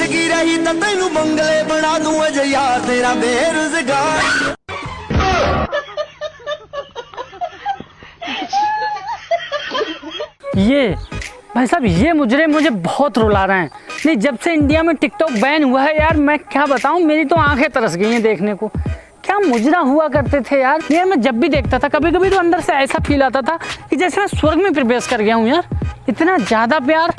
जिंदगी रही तो तेनू मंगले बना दूं अजे यार तेरा बेरोजगार। ये भाई साहब ये मुजरिम मुझे बहुत रुला रहे हैं। नहीं, जब से इंडिया में टिकटॉक बैन हुआ है यार, मैं क्या बताऊं, मेरी तो आंखें तरस गई हैं देखने को। क्या मुजरा हुआ करते थे यार। मैं जब भी देखता था कभी कभी तो अंदर से ऐसा फील आता था कि जैसे मैं स्वर्ग में प्रवेश कर गया हूँ यार, इतना ज्यादा प्यार।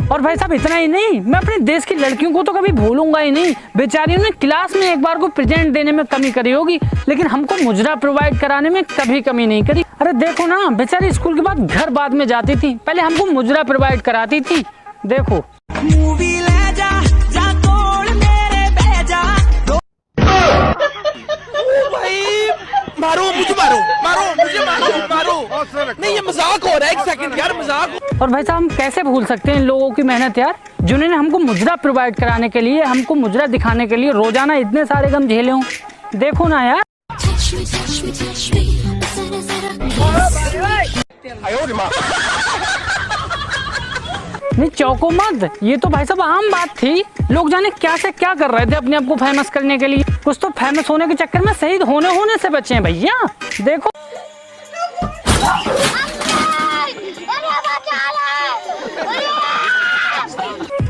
और भाई साहब इतना ही नहीं, मैं अपने देश की लड़कियों को तो कभी भूलूंगा ही नहीं। बेचारियों ने क्लास में एक बार को प्रेजेंट देने में कमी करी होगी, लेकिन हमको मुजरा प्रोवाइड कराने में कभी कमी नहीं करी। अरे देखो ना, बेचारी स्कूल के बाद घर बाद में जाती थी, पहले हमको मुजरा प्रोवाइड कराती थी। देखो मूवी ले जा, जा तोड़ मेरे बेजा। ओ भाई मारो मुझे, मारो मारो मुझे, मारो मारो। नहीं ये मजाक हो रहा है, एक सेकंड यार मजाक। और भाई साहब हम कैसे भूल सकते हैं इन लोगों की मेहनत यार, जिन्होंने हमको मुजरा प्रोवाइड कराने के लिए, हमको मुजरा दिखाने के लिए रोजाना इतने सारे गम झेले हों। देखो ना यार। नहीं चौको मत, ये तो भाई साहब आम बात थी। लोग जाने क्या से क्या कर रहे थे अपने आप को फेमस करने के लिए। कुछ तो फेमस होने के चक्कर में शहीद होने से बचे हैं भैया। देखो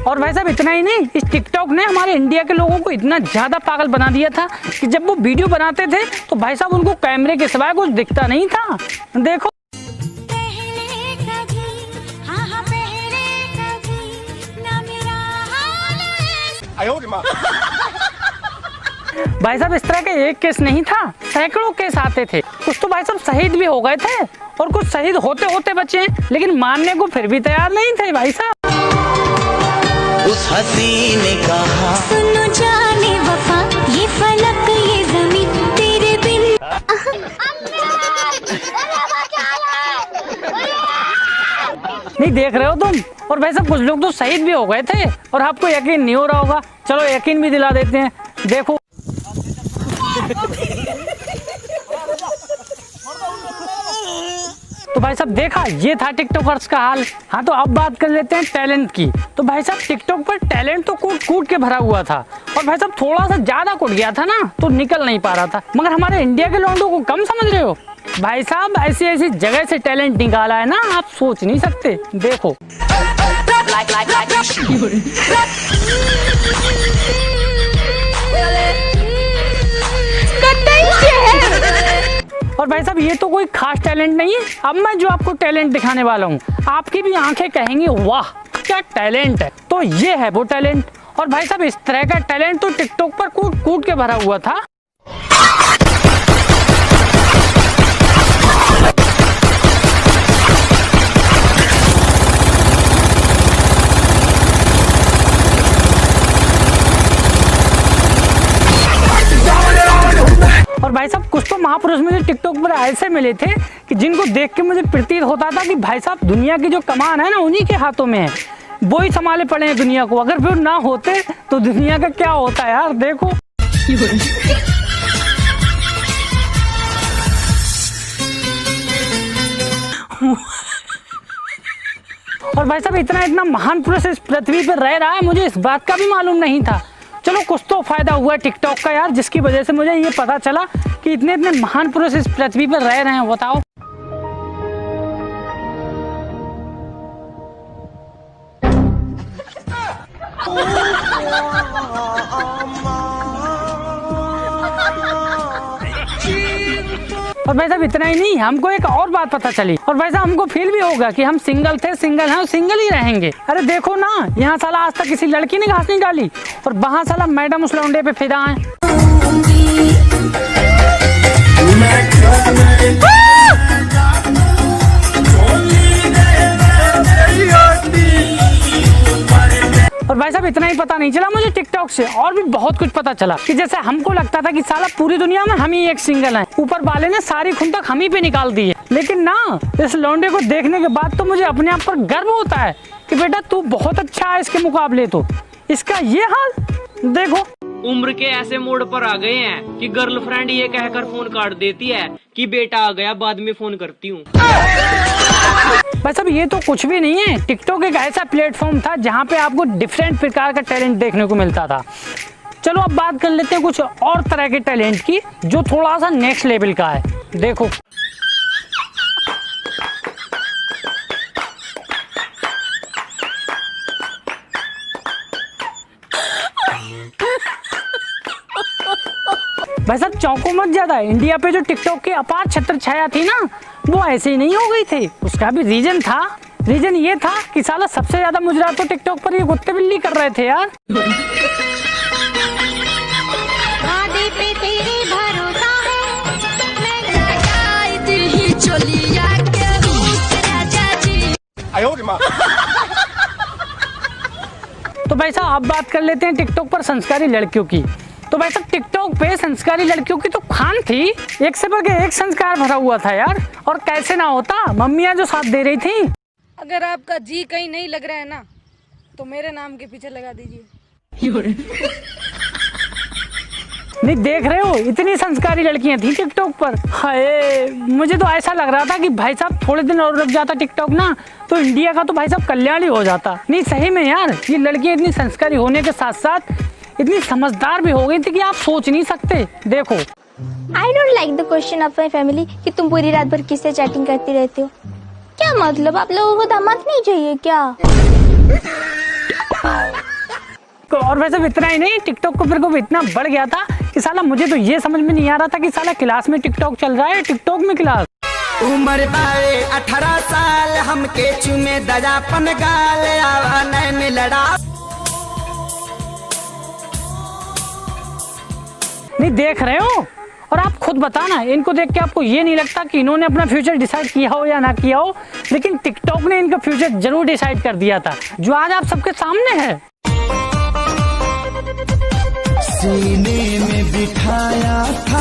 और भाई साहब इतना ही नहीं, इस टिकटॉक ने हमारे इंडिया के लोगों को इतना ज्यादा पागल बना दिया था कि जब वो वीडियो बनाते थे तो भाई साहब उनको कैमरे के सिवाय कुछ दिखता नहीं था। देखो भाई साहब इस तरह का एक केस नहीं था, सैकड़ों केस आते थे। कुछ तो भाई साहब शहीद भी हो गए थे और कुछ शहीद होते होते बचे, लेकिन मानने को फिर भी तैयार नहीं थे भाई साहब। उस हसी ने कहा सुनो जाने वफा, ये फलक ये ज़मीन तेरे बिन। नहीं देख रहे हो तुम। और भाई साहब कुछ लोग तो शहीद भी हो गए थे और आपको यकीन नहीं हो रहा होगा, चलो यकीन भी दिला देते हैं। देखो तो भाई साहब देखा, ये था टिकटॉकर्स का हाल। हाँ तो अब बात कर लेते हैं टैलेंट की। तो भाई साहब टिकटॉक पर टैलेंट तो कूट कूट के भरा हुआ था, और भाई साहब थोड़ा सा ज्यादा कुट गया था ना तो निकल नहीं पा रहा था। मगर हमारे इंडिया के लौंडों को कम समझ रहे हो भाई साहब, ऐसी ऐसी जगह से टैलेंट निकाला है ना, आप सोच नहीं सकते। देखो और भाई साहब ये तो कोई खास टैलेंट नहीं है। अब मैं जो आपको टैलेंट दिखाने वाला हूँ, आपकी भी आंखें कहेंगी वाह क्या टैलेंट है। तो ये है वो टैलेंट। और भाई साहब इस तरह का टैलेंट तो टिकटॉक पर कूट कूट के भरा हुआ था। और भाई साहब कुछ तो महापुरुष मुझे टिकटॉक पर ऐसे मिले थे कि जिनको देख के मुझे प्रतीत होता था कि भाई साहब दुनिया की जो कमान है ना उन्हीं के हाथों में है, वो ही संभाले पड़े हैं दुनिया को। अगर फिर ना होते तो दुनिया का क्या होता यार। देखो और भाई साहब इतना महान पुरुष इस पृथ्वी पर रह रहा है, मुझे इस बात का भी मालूम नहीं था। चलो कुछ तो फायदा हुआ टिकटॉक का यार, जिसकी वजह से मुझे ये पता चला कि इतने महान पुरुष इस पृथ्वी पर रह रहे हैं। बताओ और भाई साहब इतना ही नहीं, हमको एक और बात पता चली। और भाई साहब हमको फील भी होगा कि हम सिंगल थे, सिंगल हैं और सिंगल ही रहेंगे। अरे देखो ना, यहाँ साला आज तक किसी लड़की ने घास नहीं डाली और वहाँ साला मैडम उस लौंडे पे फिदा है। और भाई साहब इतना ही पता नहीं चला मुझे टिकटॉक से, और भी बहुत कुछ पता चला कि जैसे हमको लगता था कि साला पूरी दुनिया में हम ही एक सिंगल हैं, ऊपर वाले ने सारी खून तक हम ही पे निकाल दी है। लेकिन ना, इस लौंडे को देखने के बाद तो मुझे अपने आप पर गर्व होता है कि बेटा तू बहुत अच्छा है इसके मुकाबले। तो इसका ये हाल देखो। उम्र के ऐसे मोड़ पर आ गए हैं कि गर्लफ्रेंड ये कहकर फोन काट देती है कि बेटा आ गया, बाद में फोन करती हूँ। भाई साहब ये तो कुछ भी नहीं है, टिकटॉक एक ऐसा प्लेटफॉर्म था जहाँ पे आपको डिफरेंट प्रकार का टैलेंट देखने को मिलता था। चलो अब बात कर लेते हैं कुछ और तरह के टैलेंट की जो थोड़ा सा नेक्स्ट लेवल का है। देखो भाई साहब चौंको मत ज्यादा, इंडिया पे जो टिकटॉक की अपार छत्र छाया थी ना, वो ऐसे ही नहीं हो गई थी। उसका भी रीजन था। रीजन ये था कि साला सबसे ज्यादा मुजरा तो टिकटॉक पर ये कुत्ते बिल्ली कर रहे थे यार। वादे पे तेरे भरोसा है, मैं गाय दिल ही चलिया के हूँ राजा जी। तो भाई साहब अब बात कर लेते हैं टिकटॉक पर संस्कारी लड़कियों की। तो भाई साहब टिकटॉक पे संस्कारी लड़कियों की तो खान थी, एक से बढ़ के एक संस्कार भरा हुआ था यार। और कैसे ना होता, मम्मियाँ जो साथ दे रही थी। अगर आपका जी कहीं नहीं लग रहा है ना, तो मेरे नाम के पीछे लगा दीजिए। नहीं देख रहे हो, इतनी संस्कारी लड़कियां थी टिकटॉक पर। हाय मुझे तो ऐसा लग रहा था कि भाई साहब थोड़े दिन और रुक जाता टिकटॉक ना, तो इंडिया का तो भाई साहब कल्याण ही हो जाता। नहीं सही में यार, ये लड़कियां इतनी संस्कारी होने के साथ साथ इतनी समझदार भी हो गई थी कि आप सोच नहीं सकते। देखो I don't like the question of my family कि तुम पूरी रात भर किससे चैटिंग करती रहती हो। क्या मतलब, आप लोगों को दामाद नहीं चाहिए क्या? और वैसे इतना ही नहीं, टिकटॉक को फिर को इतना बढ़ गया था कि साला मुझे तो ये समझ में नहीं आ रहा था कि साला क्लास में टिकटॉक चल रहा है, टिकटॉक में क्लास। उम्र बारे 18 साल, हमके चुमे दजापन गाल, आवा नैन लड़ा। नहीं देख रहे हो, और आप खुद बताना, इनको देख के आपको ये नहीं लगता कि इन्होंने अपना फ्यूचर डिसाइड किया हो या ना किया हो, लेकिन टिकटॉक ने इनका फ्यूचर जरूर डिसाइड कर दिया था, जो आज आप सबके सामने है। सीने में बिठाया था।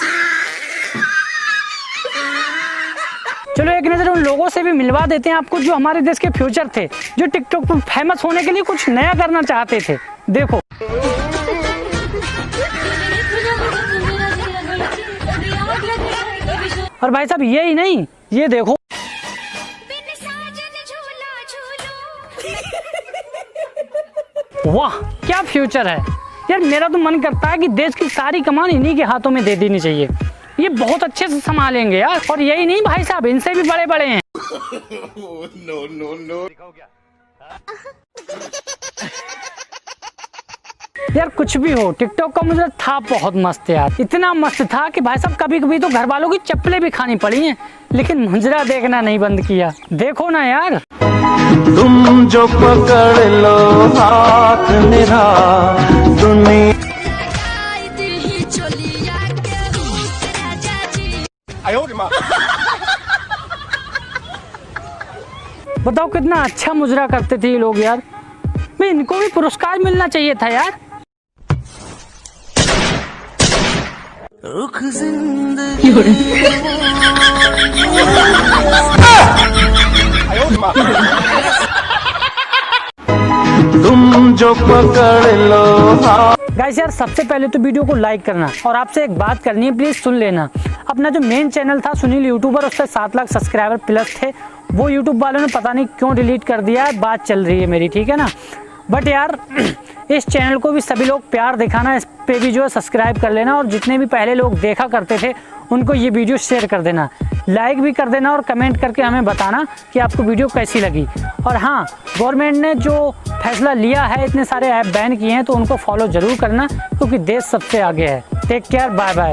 चलो एक नजर उन लोगों से भी मिलवा देते हैं आपको जो हमारे देश के फ्यूचर थे, जो टिकटॉक पर फेमस होने के लिए कुछ नया करना चाहते थे। देखो और भाई साहब यही नहीं, ये देखो वाह क्या फ्यूचर है यार। मेरा तो मन करता है कि देश की सारी कमान इन्हीं के हाथों में दे देनी चाहिए, ये बहुत अच्छे से संभालेंगे यार। और यही नहीं भाई साहब, इनसे भी बड़े बड़े हैं। यार कुछ भी हो, टिकटॉक का मुझे था बहुत मस्त यार, इतना मस्त था कि भाई साहब कभी कभी तो घर वालों की चप्पलें भी खानी पड़ी हैं, लेकिन मुंजरा देखना नहीं बंद किया। देखो ना यार, तुम जो पकड़ लो हाथ मेरा दुनिया। बताओ कितना अच्छा मुजरा करते थे ये लोग यार। भाई इनको भी पुरस्कार मिलना चाहिए था यार। रुख जिंदगी तुम जो पकड़ लो। गाइस यार सबसे पहले तो वीडियो को लाइक करना, और आपसे एक बात करनी है, प्लीज सुन लेना। अपना जो मेन चैनल था सुनील यूट्यूबर, उस पर 7 लाख सब्सक्राइबर प्लस थे, वो यूट्यूब वालों ने पता नहीं क्यों डिलीट कर दिया है। बात चल रही है मेरी, ठीक है ना। बट यार इस चैनल को भी सभी लोग प्यार दिखाना, इस पे भी जो है सब्सक्राइब कर लेना, और जितने भी पहले लोग देखा करते थे उनको ये वीडियो शेयर कर देना, लाइक भी कर देना, और कमेंट करके हमें बताना कि आपको वीडियो कैसी लगी। और हाँ, गवर्नमेंट ने जो फैसला लिया है, इतने सारे ऐप बैन किए हैं, तो उनको फॉलो जरूर करना, क्योंकि देश सबसे आगे है। Take care, bye bye.